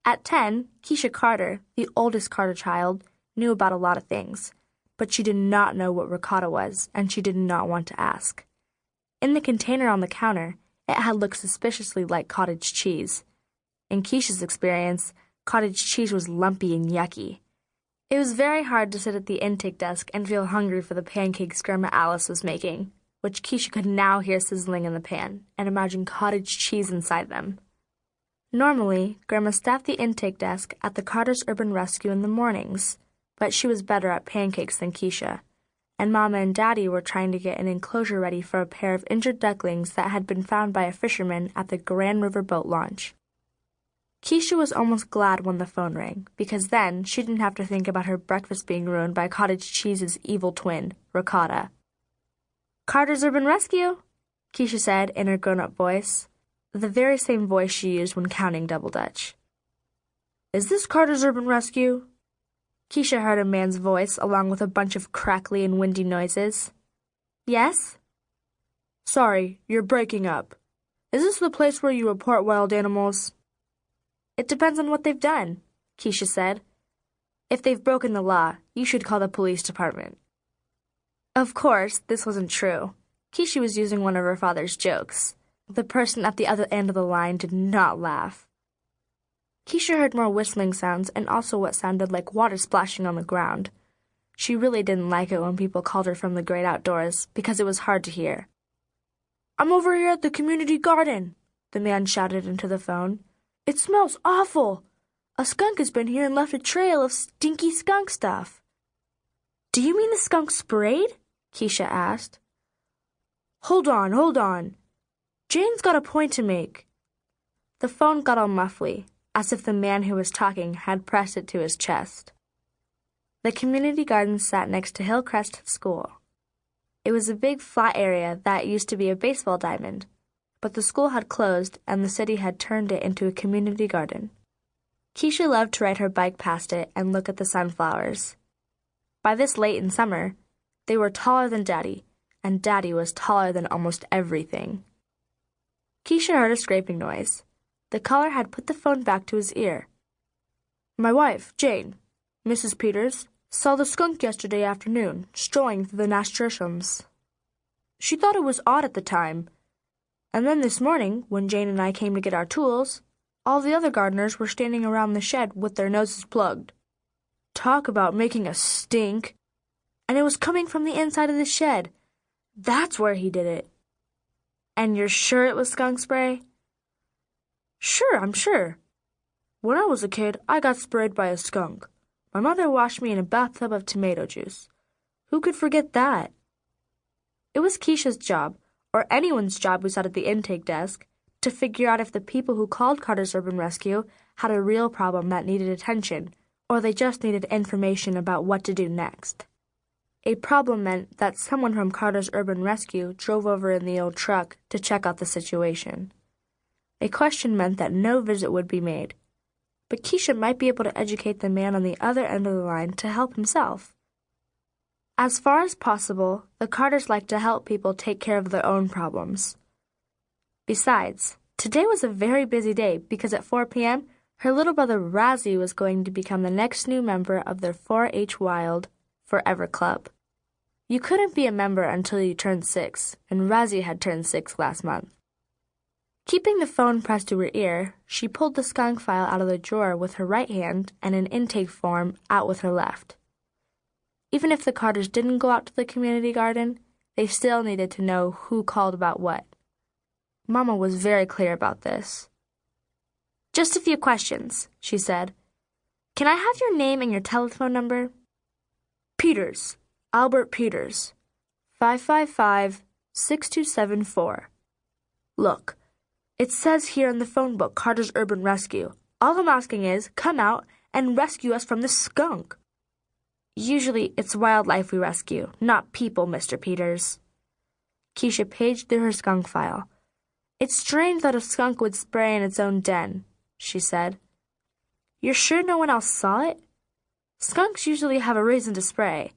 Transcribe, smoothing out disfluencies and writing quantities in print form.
At 10, Keisha Carter, the oldest Carter child, knew about a lot of things, but she did not know what ricotta was, and she did not want to ask. In the container on the counter, it had looked suspiciously like cottage cheese. In Keisha's experience, cottage cheese was lumpy and yucky. It was very hard to sit at the intake desk and feel hungry for the pancakes Grandma Alice was making, which Keisha could now hear sizzling in the pan, and imagine cottage cheese inside them. Normally, Grandma staffed the intake desk at the Carter's Urban Rescue in the mornings, but she was better at pancakes than Keisha, and Mama and Daddy were trying to get an enclosure ready for a pair of injured ducklings that had been found by a fisherman at the Grand River boat launch. Keisha was almost glad when the phone rang, because then she didn't have to think about her breakfast being ruined by cottage cheese's evil twin, ricotta. "Carter's Urban Rescue," Keisha said in her grown-up voice, the very same voice she used when counting Double Dutch. "Is this Carter's Urban Rescue?" Keisha heard a man's voice along with a bunch of crackly and windy noises. "Yes?" "Sorry, you're breaking up. Is this the place where you report wild animals?" "It depends on what they've done," Keisha said. "If they've broken the law, you should call the police department." Of course, this wasn't true. Keisha was using one of her father's jokes. The person at the other end of the line did not laugh. Keisha heard more whistling sounds and also what sounded like water splashing on the ground. She really didn't like it when people called her from the great outdoors because it was hard to hear. "I'm over here at the community garden," the man shouted into the phone. "It smells awful. A skunk has been here and left a trail of stinky skunk stuff." "Do you mean the skunk sprayed?" Keisha asked. Hold on. Jane's got a point to make." The phone got all muffly, as if the man who was talking had pressed it to his chest. The community garden sat next to Hillcrest School. It was a big flat area that used to be a baseball diamond, but the school had closed and the city had turned it into a community garden. Keisha loved to ride her bike past it and look at the sunflowers. By this late in summer, they were taller than Daddy, and Daddy was taller than almost everything. Keisha heard a scraping noise. The caller had put the phone back to his ear. "My wife, Jane, Mrs. Peters, saw the skunk yesterday afternoon, strolling through the nasturtiums. She thought it was odd at the time. And then this morning, when Jane and I came to get our tools, all the other gardeners were standing around the shed with their noses plugged. Talk about making a stink! And it was coming from the inside of the shed. That's where he did it." "And you're sure it was skunk spray?" "Sure, I'm sure. When I was a kid, I got sprayed by a skunk. My mother washed me in a bathtub of tomato juice. Who could forget that?" It was Keisha's job, or anyone's job who sat at the intake desk, to figure out if the people who called Carter's Urban Rescue had a real problem that needed attention, or they just needed information about what to do next. A problem meant that someone from Carter's Urban Rescue drove over in the old truck to check out the situation. A question meant that no visit would be made, but Keisha might be able to educate the man on the other end of the line to help himself. As far as possible, the Carters liked to help people take care of their own problems. Besides, today was a very busy day because at 4 p.m., her little brother Razzie was going to become the next new member of their 4-H Wild Forever Club. You couldn't be a member until you turned 6, and Razzie had turned 6 last month. Keeping the phone pressed to her ear, she pulled the skunk file out of the drawer with her right hand and an intake form out with her left. Even if the Carters didn't go out to the community garden, they still needed to know who called about what. Mama was very clear about this. "Just a few questions," she said. "Can I have your name and your telephone number?" "Peters, Albert Peters, 555-6274. Look, it says here in the phone book Carter's Urban Rescue. All I'm asking is, come out and rescue us from this skunk." "Usually it's wildlife we rescue, not people, Mr. Peters." Keisha paged through her skunk file. "It's strange that a skunk would spray in its own den," she said. "You're sure no one else saw it? Skunks usually have a reason to spray.